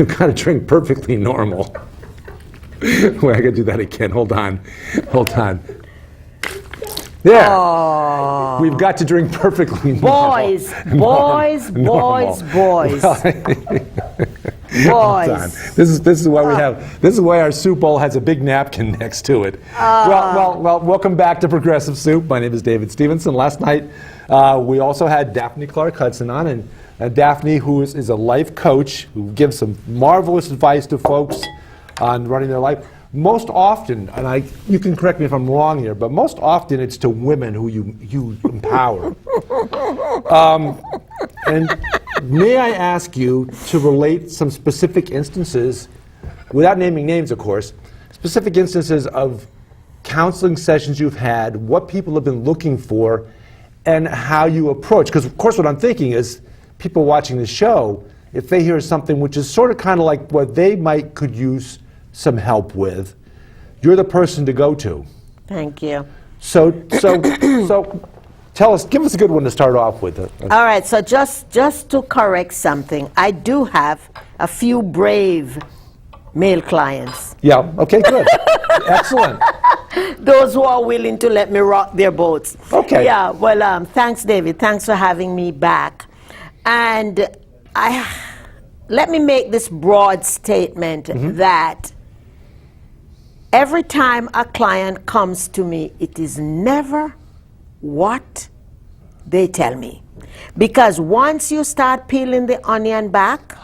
You've got to drink perfectly normal. Wait, I gotta do that again. Hold on. There. Oh. We've got to drink perfectly normal. Boys. This is why we have. This is why our soup bowl has a big napkin next to it. Well. Welcome back to Progressive Soup. My name is David Stevenson. Last night we also had Daphne Clarke-Hudson on, and Daphne, who is a life coach who gives some marvelous advice to folks on running their life. Most often, and you can correct me if I'm wrong here, but most often it's to women who you empower. And may I ask you to relate some specific instances, without naming names, of course, specific instances of counseling sessions you've had, what people have been looking for, and how you approach. Because, of course, what I'm thinking is people watching the show, if they hear something which is sort of kind of like what they could use some help with, you're the person to go to. Thank you. So tell us, give us a good one to start off with. All right, so just to correct something, I do have a few brave male clients. Yeah, okay, good. Excellent. Those who are willing to let me rock their boats. Okay. Yeah, well, thanks, David. Thanks for having me back. And let me make this broad statement that every time a client comes to me, it is never what they tell me. Because once you start peeling the onion back,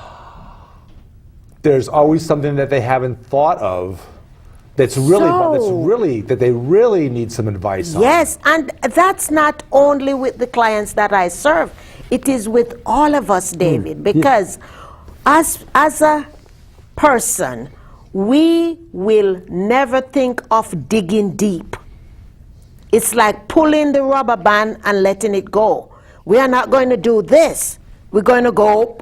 there's always something that they haven't thought of that they really need some advice on. Yes, and that's not only with the clients that I serve. It is with all of us, David, because as a person, we will never think of digging deep. It's like pulling the rubber band and letting it go. We are not going to do this. We're going to go,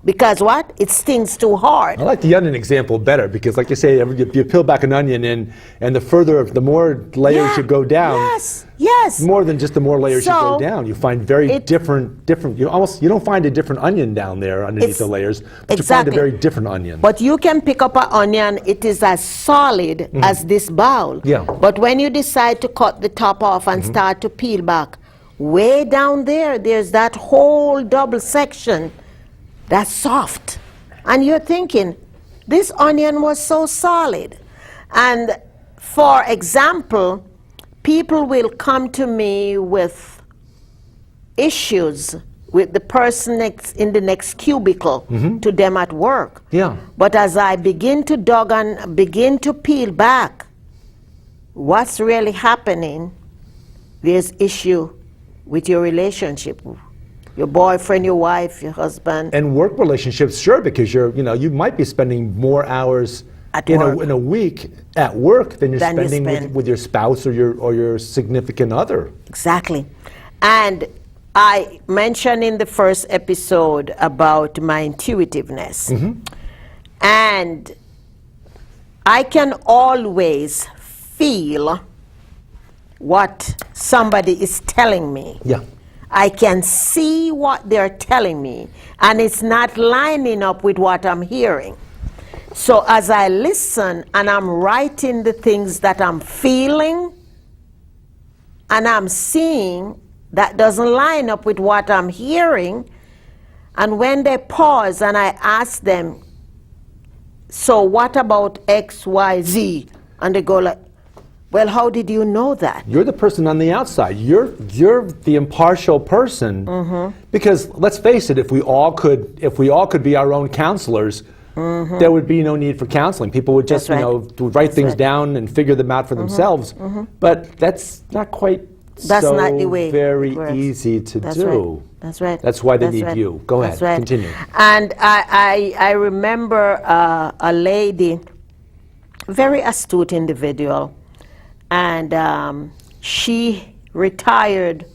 because what? It stings too hard. I like the onion example better because, like you say, you peel back an onion and the more layers you go down. Yes. More than just the more layers you go down. You find very different. You don't find a different onion down there underneath the layers, but you find a very different onion. But you can pick up an onion, it is as solid as this bowl. Yeah. But when you decide to cut the top off and start to peel back, way down there's that whole double section that's soft. And you're thinking, this onion was so solid. And for example, people will come to me with issues with the person in the next cubicle to them at work. Yeah. But as I begin to dug and begin to peel back, what's really happening, there's issue with your relationship. Your boyfriend, your wife, your husband. And work relationships, sure, because you might be spending more hours in a week at work than you're spending with your spouse or your significant other. Exactly. And I mentioned in the first episode about my intuitiveness. And I can always feel what somebody is telling me. Yeah. I can see what they're telling me, and it's not lining up with what I'm hearing. So as I listen and I'm writing the things that I'm feeling and I'm seeing that doesn't line up with what I'm hearing, and when they pause and I ask them, so what about X, Y, Z? And they go like, well, how did you know that? You're the person on the outside. You're the impartial person. Because let's face it, if we all could be our own counselors, there would be no need for counseling. People would just write things down and figure them out for themselves. But that's not quite not the way very easy to do. That's right. That's why they need you. Go ahead. Continue. And I remember a lady, very astute individual. And she retired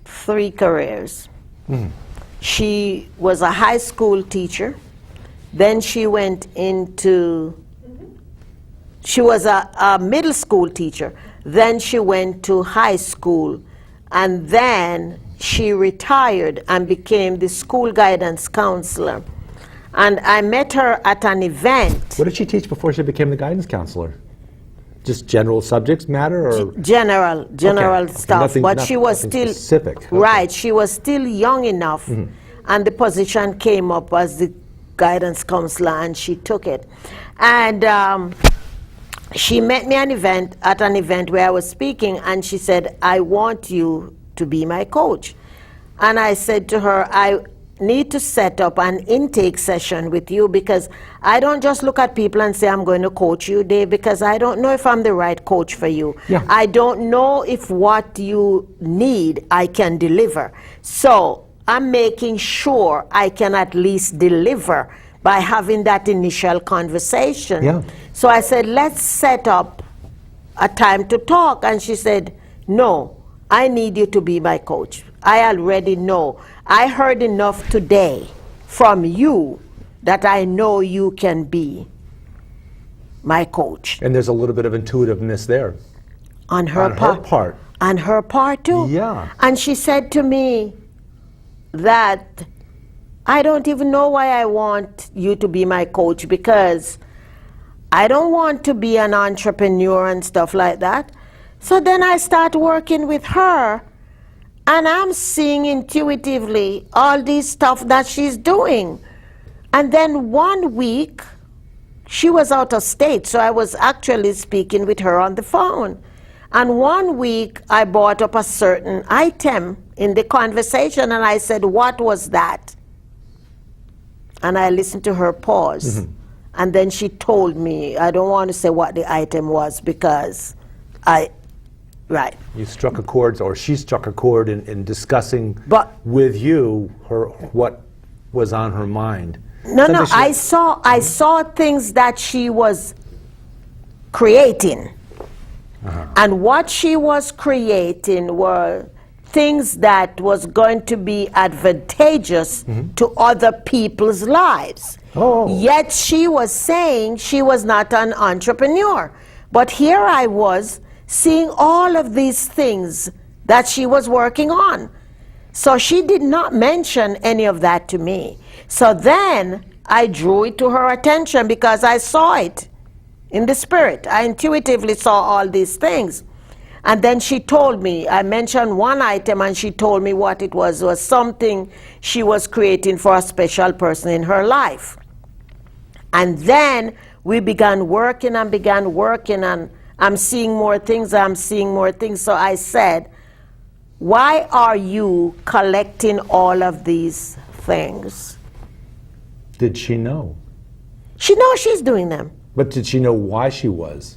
3 careers. She was a high school teacher. Then she went into, she was a middle school teacher. Then she went to high school. And then she retired and became the school guidance counselor. And I met her at an event. What did she teach before she became the guidance counselor? Just general subjects matter, or General Okay. stuff. Nothing- but nothing- she was nothing still specific. Okay. Right. She was still young enough, and the position came up as the guidance counselor, and she took it. And she met me at an event where I was speaking, and she said, "I want you to be my coach." And I said to her, "I need to set up an intake session with you, because I don't just look at people and say, I'm going to coach you, Dave, because I don't know if I'm the right coach for you. Yeah. I don't know if what you need I can deliver. So I'm making sure I can at least deliver by having that initial conversation." Yeah. So I said, "Let's set up a time to talk." And she said, "No, I need you to be my coach. I already know. I heard enough today from you that I know you can be my coach." And there's a little bit of intuitiveness there. On her On her part. On her part too. Yeah. And she said to me that, "I don't even know why I want you to be my coach, because I don't want to be an entrepreneur and stuff like that." So then I start working with her, and I'm seeing intuitively all this stuff that she's doing. And then one week, she was out of state, so I was actually speaking with her on the phone. And one week, I brought up a certain item in the conversation, and I said, "What was that?" And I listened to her pause. And then she told me, I don't want to say what the item was, because right. You struck a chord, or she struck a chord in discussing But- with you what was on her mind. No, Something she- I saw things that she was creating. And what she was creating were things that was going to be advantageous to other people's lives. Oh. Yet she was saying she was not an entrepreneur. But here I was seeing all of these things that she was working on. So she did not mention any of that to me. So then I drew it to her attention, because I saw it in the spirit. I intuitively saw all these things. And then she told me, I mentioned one item, and she told me what it was something she was creating for a special person in her life. And then we began working, and I'm seeing more things, So I said, "Why are you collecting all of these things?" Did she know? She knows she's doing them. But did she know why she was?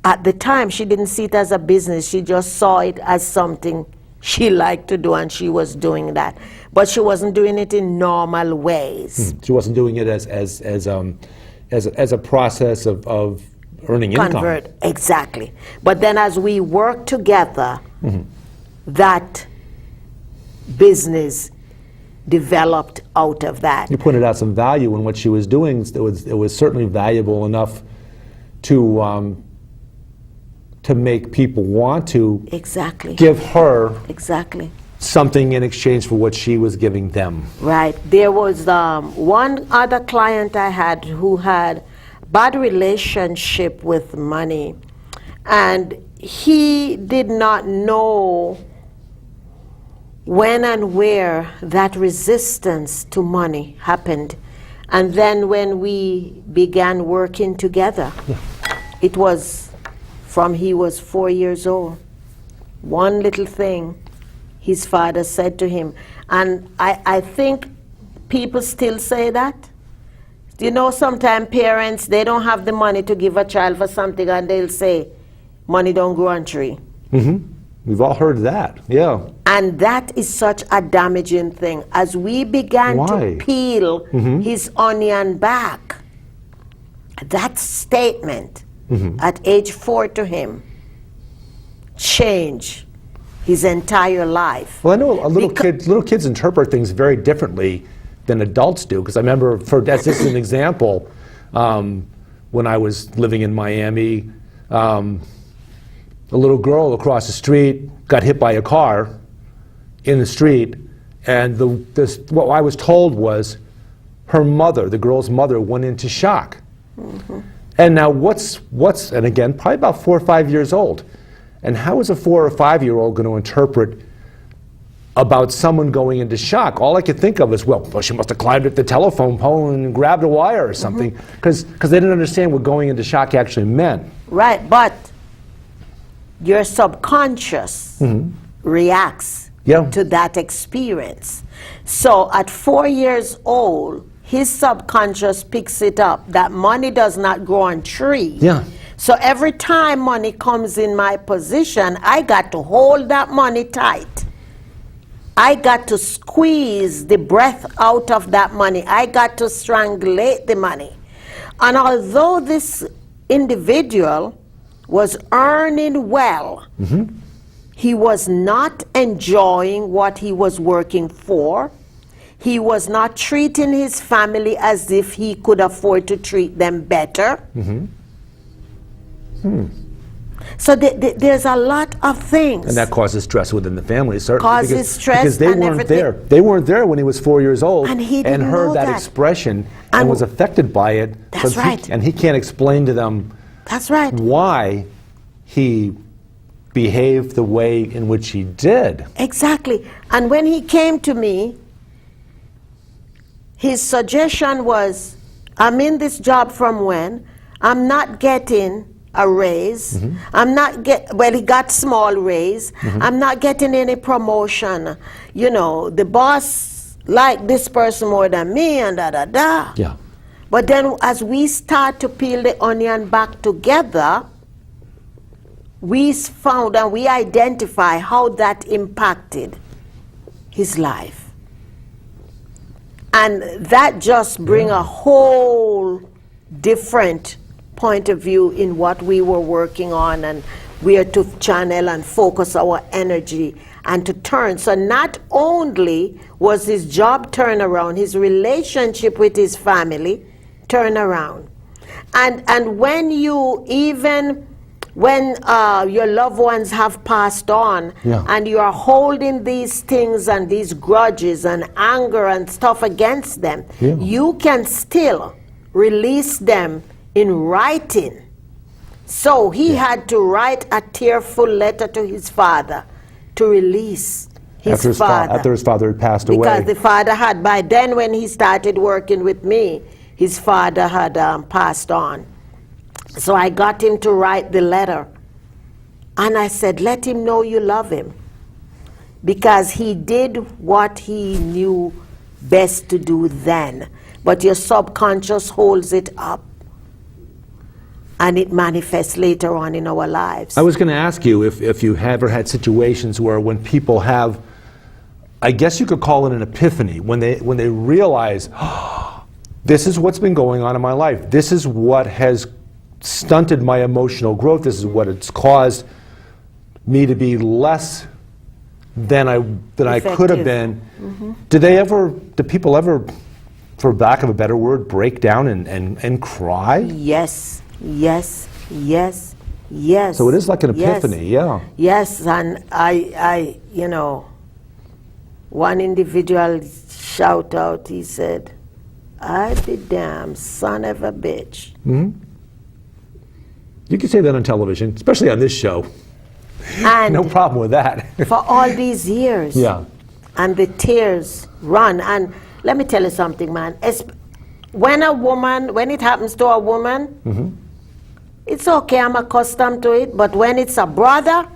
At the time, she didn't see it as a business. She just saw it as something she liked to do, and she was doing that. But she wasn't doing it in normal ways. She wasn't doing it as a process of earning income. Exactly. But then as we worked together, that business developed out of that. You pointed out some value in what she was doing. It was certainly valuable enough to make people want to Exactly. give her Exactly. something in exchange for what she was giving them. Right. There was one other client I had who had bad relationship with money, and he did not know when and where that resistance to money happened. And then when we began working together, it was from he was 4 years old. One little thing his father said to him, and I think people still say that. You know, sometimes parents, they don't have the money to give a child for something, and they'll say, money don't grow on tree. We've all heard that, yeah. And that is such a damaging thing. As we began Why? to peel his onion back, that statement at age 4 to him changed his entire life. Well, I know little kids interpret things very differently than adults do, because I remember, that's just an example, when I was living in Miami, a little girl across the street got hit by a car in the street, and what I was told was her mother, the girl's mother, went into shock. And now and again, probably about 4 or 5 years old. And how is a 4 or 5-year-old going to interpret about someone going into shock? All I could think of is, well, she must have climbed up the telephone pole and grabbed a wire or something, because they didn't understand what going into shock actually meant. Right, but your subconscious reacts to that experience. So at 4 years old, his subconscious picks it up that money does not grow on trees. Yeah. So every time money comes in my position, I got to hold that money tight. I got to squeeze the breath out of that money. I got to strangulate the money. And although this individual was earning well, he was not enjoying what he was working for. He was not treating his family as if he could afford to treat them better. So there's a lot of things. And that causes stress within the family, certainly. Causes stress because they and weren't everything. there. They weren't there when he was 4 years old And he didn't heard know that that. expression and was affected by it. That's right. And he can't explain to them That's right. why he behaved the way in which he did. Exactly. And when he came to me, his suggestion was, I'm in this job from when? I'm not getting a raise. I'm not well, he got small raise. I'm not getting any promotion. You know, the boss liked this person more than me and da. Yeah. But then as we start to peel the onion back together, we found and we identify how that impacted his life. And that just bring a whole different point of view in what we were working on and where to channel and focus our energy and to turn. So not only was his job turnaround, his relationship with his family turnaround. And when you when your loved ones have passed on and you are holding these things and these grudges and anger and stuff against them, you can still release them in writing. So he had to write a tearful letter to his father to release his father. After his father had passed away. Because the father had, by then when he started working with me, his father had passed on. So I got him to write the letter. And I said, let him know you love him. Because he did what he knew best to do then. But your subconscious holds it up. And it manifests later on in our lives. I was going to ask you if you ever had situations where when people have, I guess you could call it an epiphany, when they realize, oh, this is what's been going on in my life. This is what has stunted my emotional growth. This is what it's caused me to be less than I could have been. Do people ever, for lack of a better word, break down and cry? Yes. Yes. So it is like an epiphany, Yes, and I you know, one individual shout out, he said, I be damned son of a bitch. You can say that on television, especially on this show. And no problem with that. for all these years. And the tears run. And let me tell you something, man. When it happens to a woman, it's okay, I'm accustomed to it. But when it's a brother,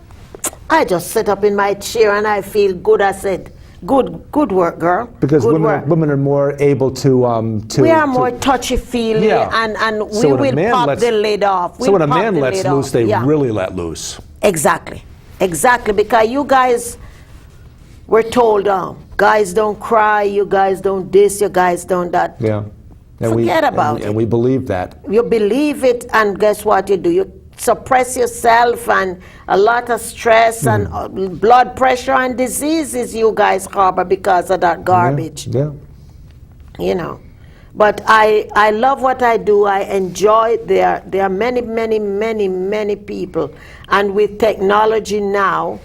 I just sit up in my chair and I feel good. I said, good work, girl. Because women are more able to we are more touchy-feely, and we will pop the lid off. So when a man lets loose, they really let loose. Exactly, because you guys were told, guys don't cry, you guys don't this, you guys don't that. Forget about it. And we believe that. You believe it, and guess what you do? You suppress yourself, and a lot of stress and blood pressure and diseases you guys harbor because of that garbage. You know. But I love what I do. I enjoy it. There are many people. And with technology now,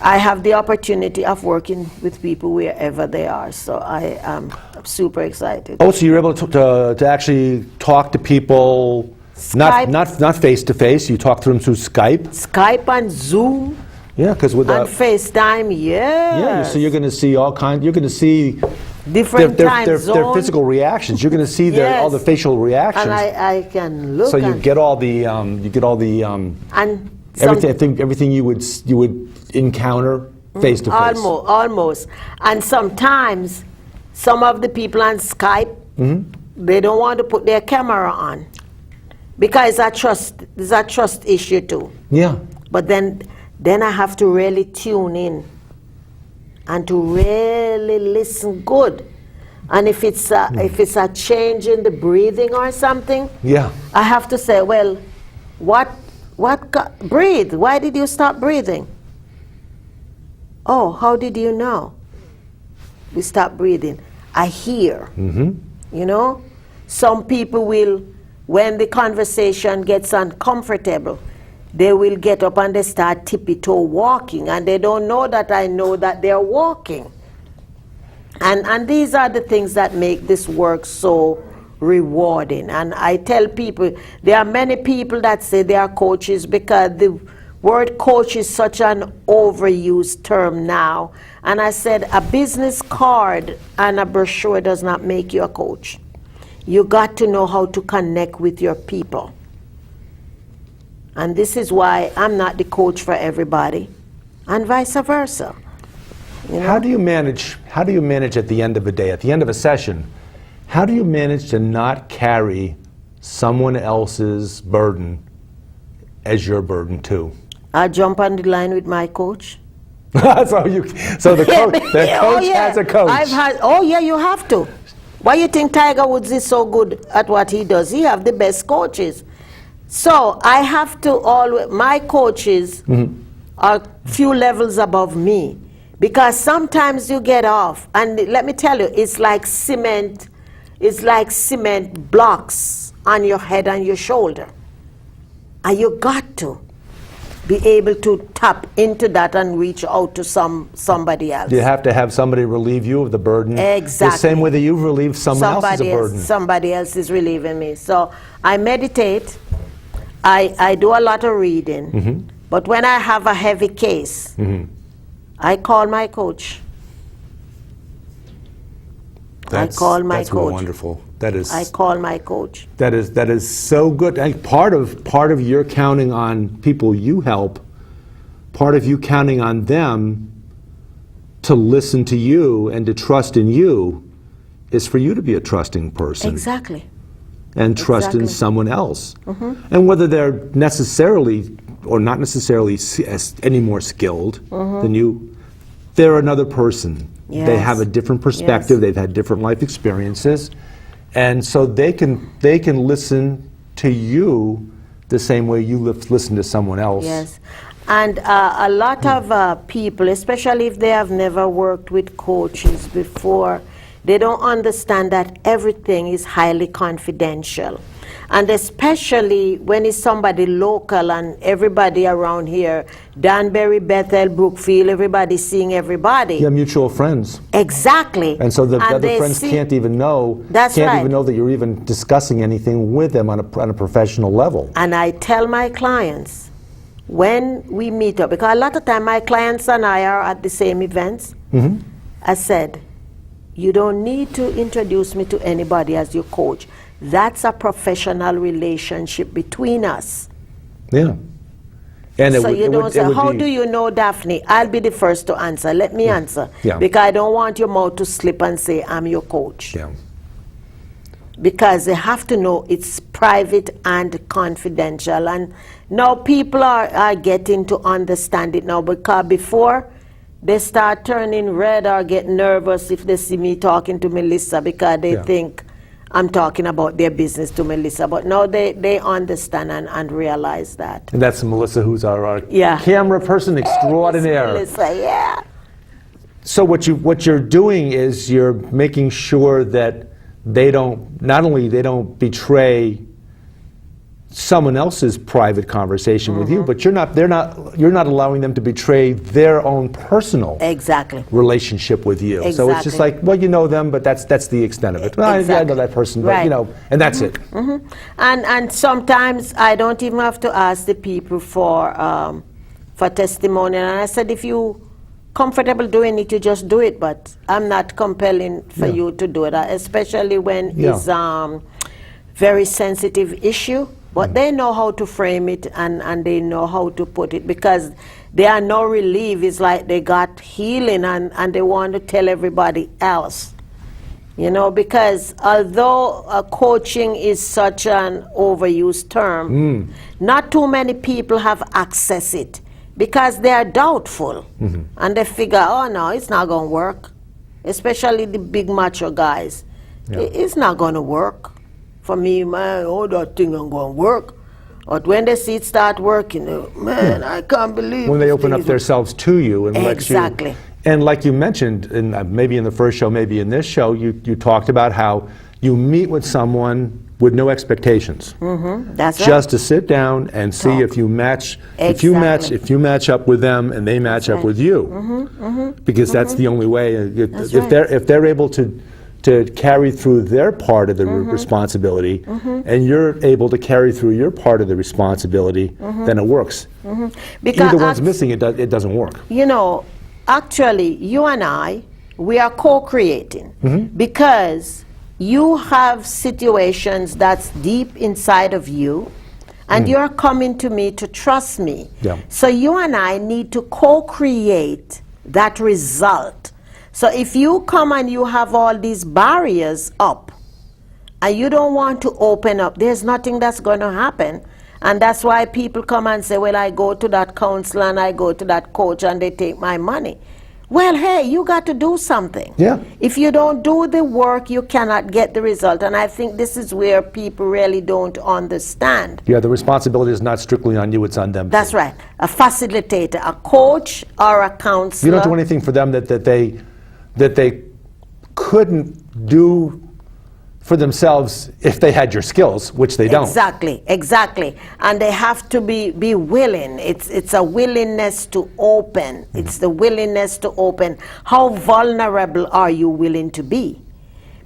I have the opportunity of working with people wherever they are, so I am super excited. Oh, so you're able to actually talk to people, Skype. not face to face. You talk to them through Skype. Skype and Zoom Yeah, because with and FaceTime, yeah, so you're going to see all kinds. You're going to see different time their zones. physical reactions. You're going to see all the facial reactions. And I can look. So you and, get all the and everything you would encounter face to face. almost. And sometimes some of the people on Skype, they don't want to put their camera on because there's a trust issue too. Yeah. But then I have to really tune in and to really listen good. And if it's a change in the breathing or something, Yeah. I have to say, well, breathe. Why did you stop breathing? Oh, how did you know? We stopped breathing. I hear. You know? Some people will, when the conversation gets uncomfortable, they will get up and they start tippy-toe walking, and they don't know that I know that they're walking. And these are the things that make this work so rewarding. And I tell people, there are many people that say they are coaches because the word coach is such an overused term now. And I said, a business card and a brochure does not make you a coach. You got to know how to connect with your people. And this is why I'm not the coach for everybody, and vice versa. You know? How do you manage at the end of a day, at the end of a session, how do you manage to not carry someone else's burden as your burden too? I jump on the line with my coach. so the coach has a coach. You have to. Why you think Tiger Woods is so good at what he does? He have the best coaches. So I have to always, my coaches are few levels above me, because sometimes you get off, and let me tell you, it's like cement blocks on your head and your shoulder. And you got to be able to tap into that and reach out to somebody else. You have to have somebody relieve you of the burden. Exactly. The same way that you've relieved someone else's burden. Somebody else is relieving me. So I meditate. I do a lot of reading. But when I have a heavy case, I call my coach. That's wonderful. I call my coach. That is so good. And part of your counting on people you help, part of you counting on them to listen to you and to trust in you, is for you to be a trusting person. Exactly. And trust in someone else. And whether they're necessarily or not necessarily any more skilled than you, they're another person. Yes. They have a different perspective. They've had different life experiences, and so they can listen to you the same way you listen to someone else. Yes, and a lot of people, especially if they have never worked with coaches before, they don't understand that everything is highly confidential. And especially when it's somebody local and everybody around here, Danbury, Bethel, Brookfield, everybody seeing everybody. You have mutual friends. Exactly. And so the other friends can't even know. Even know that you're even discussing anything with them on a professional level. And I tell my clients, when we meet up, because a lot of time my clients and I are at the same events, I said, you don't need to introduce me to anybody as your coach. That's a professional relationship between us. Yeah. And so you don't say, how do you know Daphne? I'll be the first to answer. Let me answer. Yeah. Because I don't want your mouth to slip and say, I'm your coach. Yeah. Because they have to know it's private and confidential. And now people are getting to understand it now, because before they start turning red or get nervous if they see me talking to Melissa, because they think I'm talking about their business to Melissa. But now they understand and realize that. And that's Melissa, who's our camera person extraordinaire. Melissa, yeah. So what you're doing is you're making sure that they don't betray someone else's private conversation with you, but you're not allowing them to betray their own personal Exactly. relationship with you. So it's just Exactly. like, well, you know them, but that's the extent of it. Well, I know that person, but Right. you know, and that's it. And sometimes I don't even have to ask the people for testimonial. And I said, if you comfortable doing it, you just do it. But I'm not compelling for you to do it, especially when it's very sensitive issue. But they know how to frame it and they know how to put it, because they are no relief. It's like they got healing and they want to tell everybody else. You know, because although coaching is such an overused term, not too many people have access it because they are doubtful. And they figure, oh no, it's not going to work. Especially the big macho guys. It's not going to work. For me, man, oh, that thing ain't going to work. But when they see it start working, man, I can't believe When they this open thing up is themselves to you and let you. Exactly. And like you mentioned, maybe in the first show, maybe in this show, you talked about how you meet with someone with no expectations. That's right. Just to sit down and see if you match, if you match up with them and they match up with you, because that's the only way. If they're able to carry through their part of the responsibility, and you're able to carry through your part of the responsibility, then it works. Because Either one's missing, it doesn't work. You know, actually, you and I, we are co-creating, because you have situations that's deep inside of you, and you're coming to me to trust me. So you and I need to co-create that result. So if you come and you have all these barriers up, and you don't want to open up, there's nothing that's going to happen. And that's why people come and say, well, I go to that counselor and I go to that coach and they take my money. Well, hey, you got to do something. If you don't do the work, you cannot get the result. And I think this is where people really don't understand. The responsibility is not strictly on you, it's on them. That's right. A facilitator, a coach or a counselor. You don't do anything for them that they couldn't do for themselves if they had your skills, which they don't. Exactly. And they have to be willing. It's a willingness to open. It's the willingness to open. How vulnerable are you willing to be?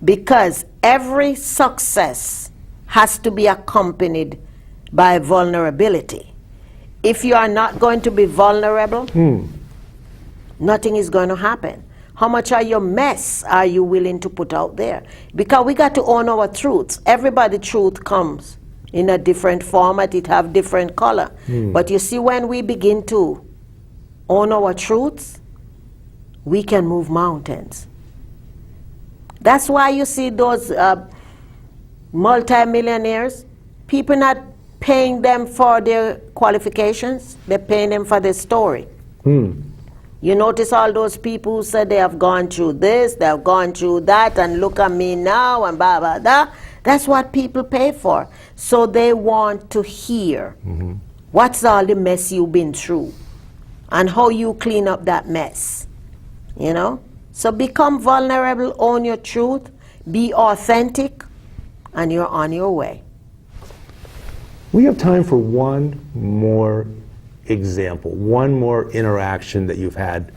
Because every success has to be accompanied by vulnerability. If you are not going to be vulnerable, nothing is going to happen. How much of your mess are you willing to put out there? Because we got to own our truths. Everybody's truth comes in a different format. It have different color. But you see, when we begin to own our truths, we can move mountains. That's why you see those multi-millionaires, people not paying them for their qualifications, they're paying them for their story. You notice all those people who said they have gone through this, they have gone through that, and look at me now, and blah, blah, blah. That's what people pay for. So they want to hear what's all the mess you've been through and how you clean up that mess, you know? So become vulnerable, own your truth, be authentic, and you're on your way. We have time for one more example, one more interaction that you've had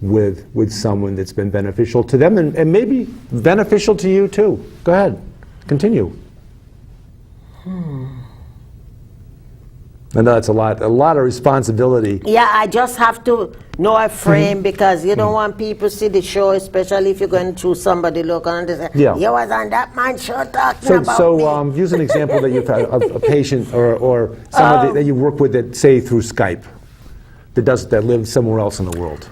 with someone that's been beneficial to them and maybe beneficial to you too. Go ahead, continue. I know it's a lot of responsibility. Yeah, I just have to know a frame because you don't want people to see the show, especially if you're going through somebody local and they say, you was on that man show talking about me. Use an example that you've had of a patient or somebody that you work with that, say, through Skype, that lives somewhere else in the world.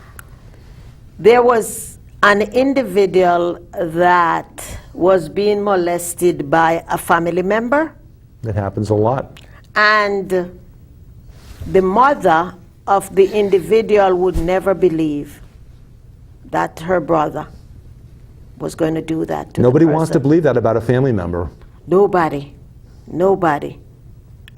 There was an individual that was being molested by a family member. That happens a lot. And the mother of the individual would never believe that her brother was going to do that to Nobody the person. wants to believe that about a family member. Nobody.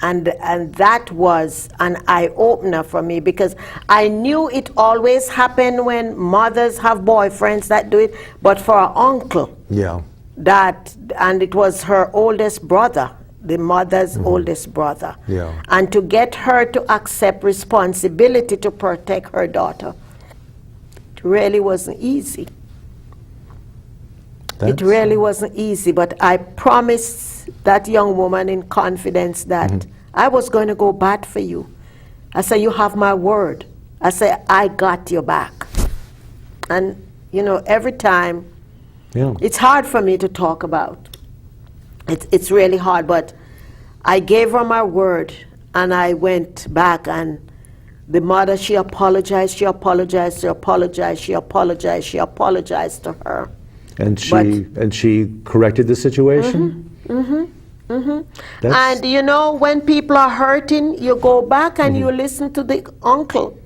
And that was an eye-opener for me because I knew it always happened when mothers have boyfriends that do it, but for her uncle, and it was her oldest brother the mother's oldest brother. Yeah. And to get her to accept responsibility to protect her daughter, it really wasn't easy. It really wasn't easy, but I promised that young woman in confidence that I was going to go bad for you. I said, you have my word. I said, I got your back. And, you know, every time, it's hard for me to talk about. It's really hard, but I gave her my word, and I went back, and the mother, she apologized to her. And she corrected the situation? And you know, when people are hurting, you go back and you listen to the uncle.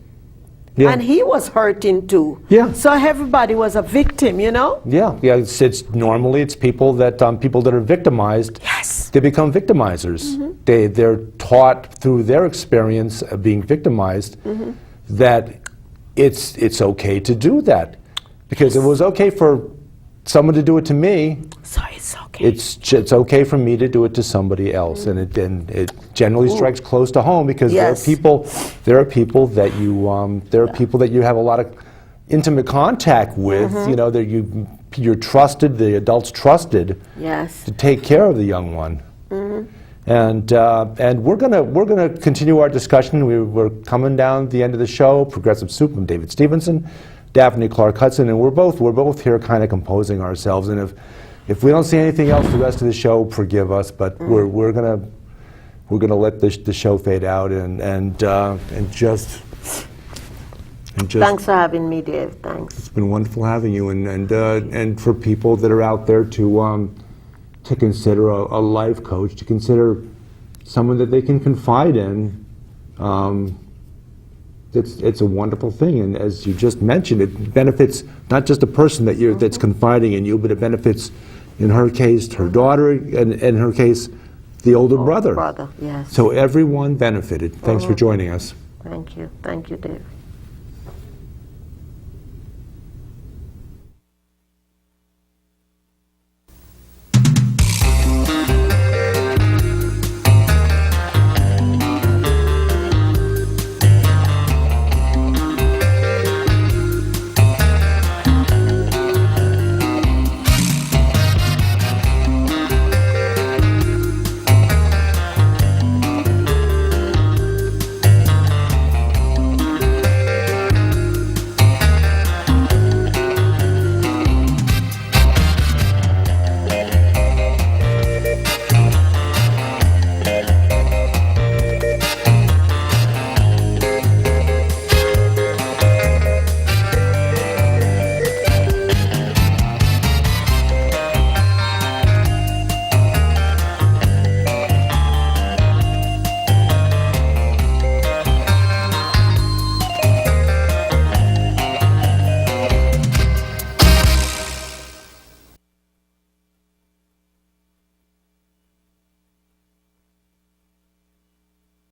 Yeah. And he was hurting too. Yeah. So everybody was a victim, you know? Yeah. It's normally it's people that are victimized. Yes. They become victimizers. They're taught through their experience of being victimized that it's okay to do that, because it was okay for someone to do it to me. So it's okay. It's okay for me to do it to somebody else, and it generally strikes close to home, because there are people that you have a lot of intimate contact with. You know, that you're trusted, the adults trusted to take care of the young one. And we're gonna continue our discussion. We're coming down the end of the show. Progressive Soup. I'm David Stevenson, Daphne Clarke-Hudson, and we're both here kind of composing ourselves. And if we don't see anything else the rest of the show, forgive us. But we're gonna let the show fade out and just. Thanks for having me, Dave. Thanks. It's been wonderful having you, and for people that are out there to consider a life coach, to consider someone that they can confide in. It's a wonderful thing, and as you just mentioned, it benefits not just the person that's confiding in you, but it benefits, in her case, her daughter, and in her case, the older brother. Yes. So everyone benefited. Thanks for joining us. Thank you, Dave.